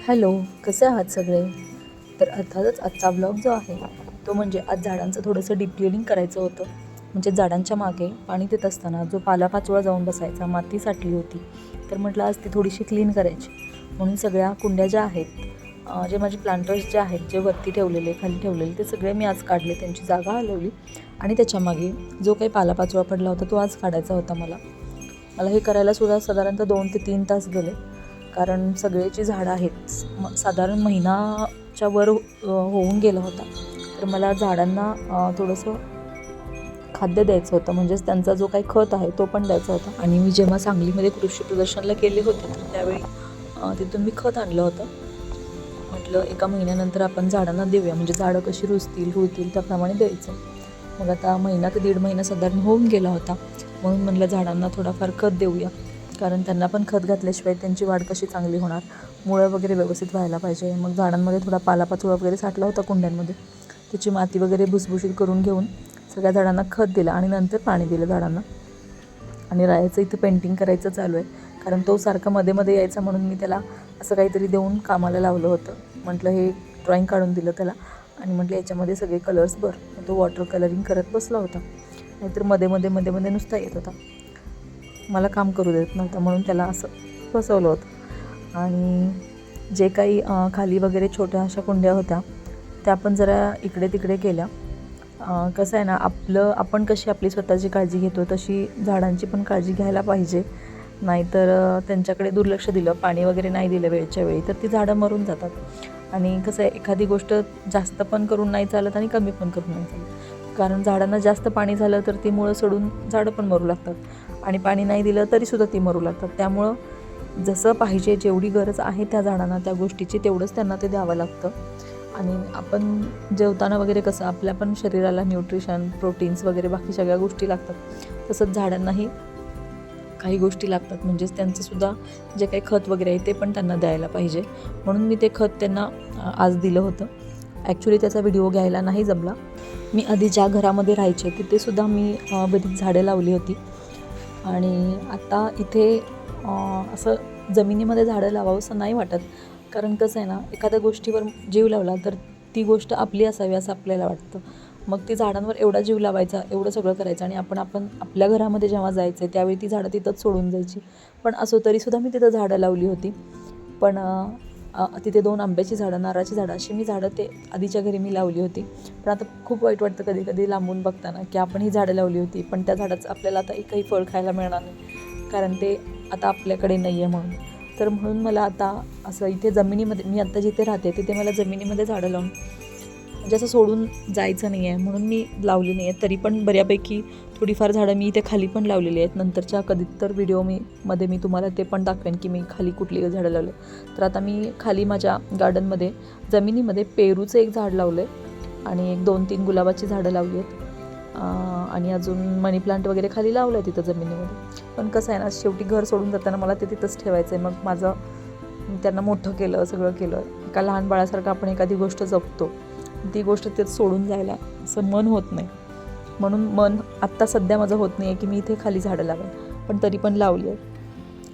Hello, कसे आहात सगळे? तर अर्थातच आजचा ब्लॉग जो आहे तो म्हणजे आज झाडांचं थोडंसं डीप क्लिनिंग करायचं होतं. म्हणजे झाडांच्या मागे पाणी देत असताना जो पालापाचोळा जाऊन बसायचा, माती साठली होती, तर म्हटलं आज ती थोडीशी क्लीन करायची. म्हणून सगळ्या कुंड्या ज्या आहेत, जे माझे प्लांटर्स जे आहेत, जे वरती ठेवलेले खाली ठेवलेले, ते सगळे मी आज काढले, त्यांची जागा हलवली आणि त्याच्यामागे जो काही पालापाचोळा पडला होता तो आज काढायचा होता मला. हे करायला सुद्धा साधारणतः 2 ते 3 तास गेले. कारण सगळ्याची झाडं आहेत, साधारण महिनाच्या वर होऊन गेला होता. तर मला झाडांना थोडंसं खाद्य द्यायचं होतं, म्हणजेच त्यांचा जो काही खत आहे तो पण द्यायचा होता. आणि मी जेव्हा सांगलीमध्ये कृषी प्रदर्शनाला गेले होते तर त्यावेळी तिथून मी खत आणलं होतं. म्हटलं एका महिन्यानंतर आपण झाडांना देऊया, म्हणजे झाडं कशी रुजतील होतील त्याप्रमाणे द्यायचं. मग आता महिना ते 1.5 महिना साधारण होऊन गेला होता, म्हणून म्हटलं झाडांना थोडाफार खत देऊया. कारण त्यांना पण खत घातल्याशिवाय त्यांची वाढ कशी चांगली होणार, मुळं वगैरे व्यवस्थित व्हायला पाहिजे. मग झाडांमध्ये थोडा पालापाचोळा वगैरे साठला होता कुंड्यांमध्ये, त्याची माती वगैरे भुसभुशीत करून घेऊन सगळ्या झाडांना खत दिलं आणि नंतर पाणी दिलं झाडांना. आणि रायाचं इथं पेंटिंग करायचं चालू आहे, कारण तो सारखा मध्ये मध्ये यायचा, म्हणून मी त्याला असं काहीतरी देऊन कामाला लावलं होतं. म्हटलं हे ड्रॉइंग काढून दिलं त्याला आणि म्हटलं याच्यामध्ये सगळे कलर्स भर. तो वॉटर कलरिंग करत बसला होता, नाहीतर मध्ये मध्ये मध्ये मध्ये नुसता येत होता, मला काम करू देत नव्हता, म्हणून त्याला असं बसवलं होतं. आणि जे काही खाली वगैरे छोट्या अशा कुंड्या होत्या त्या पण जरा इकडे तिकडे केल्या. कसं आहे ना, आपण कशी आपली स्वतःची काळजी घेतो तशी झाडांची पण काळजी घ्यायला पाहिजे. नाहीतर त्यांच्याकडे दुर्लक्ष दिलं, पाणी वगैरे नाही दिलं वेळच्या वेळी, तर ती झाडं मरून जातात. आणि कसं आहे, एखादी गोष्ट जास्त पण करून नाही चालत आणि कमी पण करून नाही चालत. कारण झाडांना जास्त पाणी झालं तर ती मुळं सोडून झाडं पण मरू लागतात, आणि पाणी नाही दिलं तरीसुद्धा ती मरू लागतात. त्यामुळं जसं पाहिजे, जेवढी गरज आहे त्या झाडांना त्या गोष्टीची, तेवढंच त्यांना ते द्यावं लागतं. आणि आपण जेवताना वगैरे कसं आपल्या पण शरीराला न्यूट्रिशन, प्रोटीन्स वगैरे बाकी सगळ्या गोष्टी लागतात, तसंच झाडांनाही काही गोष्टी लागतात. म्हणजेच त्यांचंसुद्धा जे काही खत वगैरे आहे ते पण त्यांना द्यायला पाहिजे. म्हणून मी ते खत त्यांना आज दिलं होतं. ॲक्च्युली त्याचा व्हिडिओ घ्यायला नाही जमला. मी आधी ज्या घरामध्ये राहायचे तिथेसुद्धा मी बरीच झाडं लावली होती. आणि आता इथे असं जमिनीमध्ये झाडं लावावं असं नाही वाटत. कारण कसं आहे ना, एखाद्या गोष्टीवर जीव लावला तर ती गोष्ट आपली असावी असं आपल्याला वाटतं. मग ती झाडांवर एवढा जीव लावायचा, एवढं सगळं करायचं, आणि आपण आपल्या घरामध्ये जेव्हा जायचं त्यावेळी ती झाडं तिथंच सोडून जायची. पण असो तरीसुद्धा मी तिथं झाडं लावली होती. पण तिथे 2 आंब्याची झाडं, नारळाची झाडं अशी मी झाडं ते आधीच्या घरी मी लावली होती. पण आता खूप वाईट वाटतं कधी कधी लांबून बघताना, की आपण ही झाडं लावली होती पण त्या झाडाचं आपल्याला आता एकही फळ खायला मिळणार नाही, कारण ते आता आपल्याकडे नाही आहे म्हणून. तर म्हणून मला आता असं इथे जमिनीमध्ये, मी आत्ता जिथे राहते तिथे मला जमिनीमध्ये झाडं लावून म्हणजे असं सोडून जायचं नाही आहे, म्हणून मी लावली नाही आहे. तरी पण बऱ्यापैकी थोडीफार झाडं मी इथे खाली पण लावलेली आहेत. नंतरच्या कधी तर व्हिडिओ मध्ये मी तुम्हाला ते पण दाखवेन की मी खाली कुठली झाडं लावले. तर आता मी खाली माझ्या गार्डनमध्ये जमिनीमध्ये पेरूचं एक झाड लावलं आहे, आणि एक 2-3 गुलाबाची झाडं लावली आहेत, आणि अजून मनी प्लांट वगैरे खाली लावलं आहे तिथं जमिनीमध्ये. पण कसं आहे ना, शेवटी घर सोडून जाताना मला ते तिथंच ठेवायचं आहे. मग त्यांना मोठं केलं, सगळं केलं. एका लहान बाळासारखं आपण एखादी गोष्ट जपतो, ती गोष्ट तेच सोडून जायला असं मन होत नाही. म्हणून मन आत्ता सध्या माझं होत नाही आहे की मी इथे खाली झाडं लावेन, पण तरी पण लावली आहे.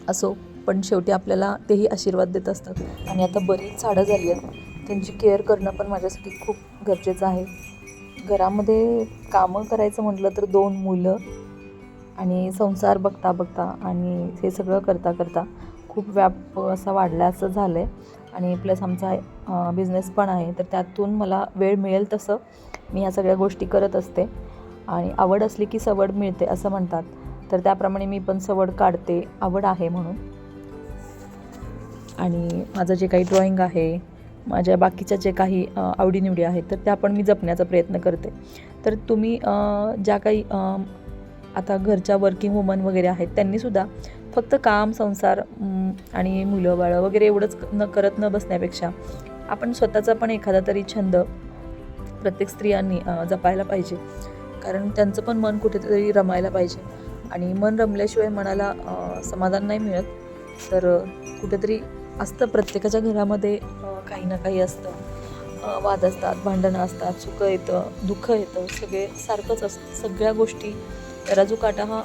असो, पण शेवटी आपल्याला तेही आशीर्वाद देत असतात. आणि आता बरीच झाडं झाली आहेत, त्यांची केअर करणं पण माझ्यासाठी खूप गरजेचं आहे. घरामध्ये कामं करायचं म्हटलं तर 2 मुलं आणि संसार बघता बघता आणि हे सगळं करता करता खूप व्याप असा वाढला असं झालं आहे. आणि प्लस आमचा बिझनेस पण आहे, तर त्यातून मला वेळ मिळेल तसं मी ह्या सगळ्या गोष्टी करत असते. आणि आवड असली की सवड मिळते असं म्हणतात, तर त्याप्रमाणे मी पण सवड काढते, आवड आहे म्हणून. आणि माझं जे काही ड्रॉइंग आहे, माझ्या बाकीच्या जे काही आवडीनिवडी आहेत, तर त्या पण मी जपण्याचा प्रयत्न करते. तर तुम्ही ज्या काही आता घरच्या वर्किंग वुमन वगैरे आहेत, त्यांनीसुद्धा फक्त काम, संसार आणि मुलं बाळं वगैरे एवढंच करत न बसण्यापेक्षा आपण स्वतःचा पण एखादा तरी छंद प्रत्येक स्त्रियांनी जपायला पाहिजे. कारण त्यांचं पण मन कुठेतरी रमायला पाहिजे, आणि मन रमल्याशिवाय मनाला समाधान नाही मिळत. तर कुठेतरी असतं प्रत्येकाच्या घरामध्ये, काही ना काही असतं, वाद असतात, भांडणं असतात, सुख येतं, दुःख येतं, सगळे सारखंच असतं. सगळ्या गोष्टी, तराजू काटा हा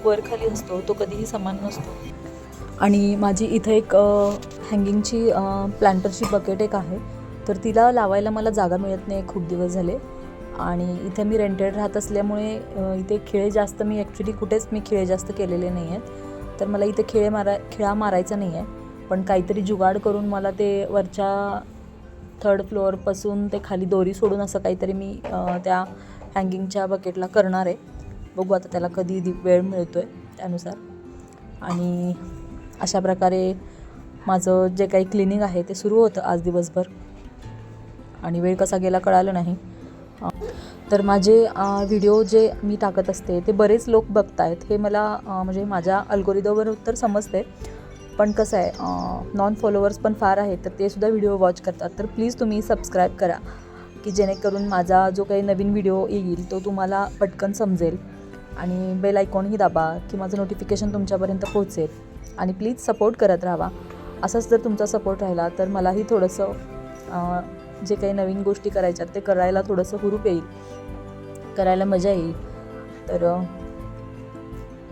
वर खाली असतो, तो कधीही समान नसतो. आणि माझी इथं एक हँगिंगची प्लांटरची बकेट एक आहे, तर तिला लावायला मला जागा मिळत नाही खूप दिवस झाले. आणि इथे मी रेंटेड राहत असल्यामुळे इथे खिळे जास्त मी ॲक्च्युली कुठेच मी खिळे जास्त केलेले नाही आहेत. तर मला इथे खिळा मारायचा नाही आहे, पण काहीतरी जुगाड करून मला ते वरच्या 3rd फ्लोअरपासून ते खाली दोरी सोडून असं काहीतरी मी त्या हँगिंगच्या बकेटला करणार आहे. बघू आता त्याला कधी वेळ मिळतो आहे त्यानुसार. आणि अशा प्रकारे माझं जे काही क्लिनिंग आहे ते सुरू होतं आज दिवसभर, आणि वेळ कसा गेला कळालं नाही. तर माझे व्हिडिओ जे मी टाकत असते ते बरेच लोक बघत आहेत, हे मला म्हणजे माझ्या अल्गोरिदमवर तर समजते. पण कसं आहे, नॉन फॉलोवर्स पण फार आहेत, तर ते सुद्धा व्हिडिओ वॉच करतात. तर प्लीज तुम्ही सबस्क्राईब करा, की जेणेकरून माझा जो काही नवीन व्हिडिओ येईल तो तुम्हाला पटकन समजेल. आणि बेल आयकॉनही दाबा, की माझं नोटिफिकेशन तुमच्यापर्यंत पोहोचेल. आणि प्लीज सपोर्ट करत राहा. असंच जर तुमचा सपोर्ट राहिला तर मलाही थोडंसं जे काही नवीन गोष्टी करायच्यात ते करायला थोडंसं हुरूप येईल, करायला मजा येईल. तर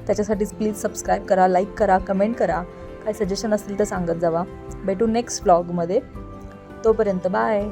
त्याच्यासाठीच प्लीज सबस्क्राईब करा, लाईक करा, कमेंट करा. काय सजेशन असतील तर सांगत जावा. भेटू नेक्स्ट व्लॉगमध्ये. तोपर्यंत बाय.